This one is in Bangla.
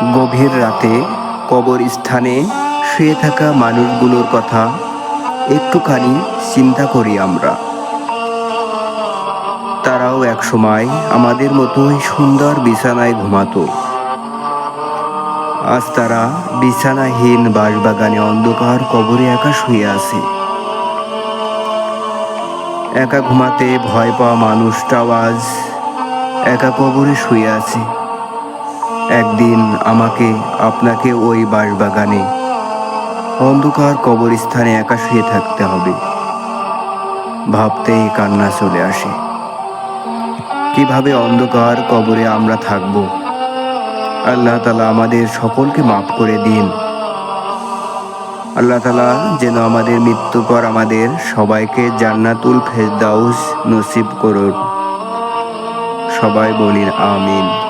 গভীর রাতে কবরস্থানে শুয়ে থাকা মানুষগুলোর কথা একটুখানি চিন্তা করি আমরা। তারাও একসময় আমাদের মতোই সুন্দর বিছানায় ঘুমাতো। আজ তারা বিছানাহীন বাঁশবাগানে অন্ধকার কবরে একা শুয়ে আছে। একা ঘুমাতে ভয় পাওয়া মানুষটাও আজ একা কবরে শুয়ে আছে। একদিন আমাকে আপনাকে ওই বাঁশবাগানে অন্ধকার কবরস্থানে একা শুয়ে থাকতে হবে। ভাবতেই কান্না চলে আসে। কিভাবে অন্ধকার কবরে আমরা থাকব? আল্লাহ তাআলা আমাদের সকলকে মাফ করে দিন। আল্লাহ তাআলা যেন আমাদের মৃত্যুর পর আমাদের সবাইকে জান্নাতুল ফেরদাউস নসিব করুন। সবাই বলিন আমিন।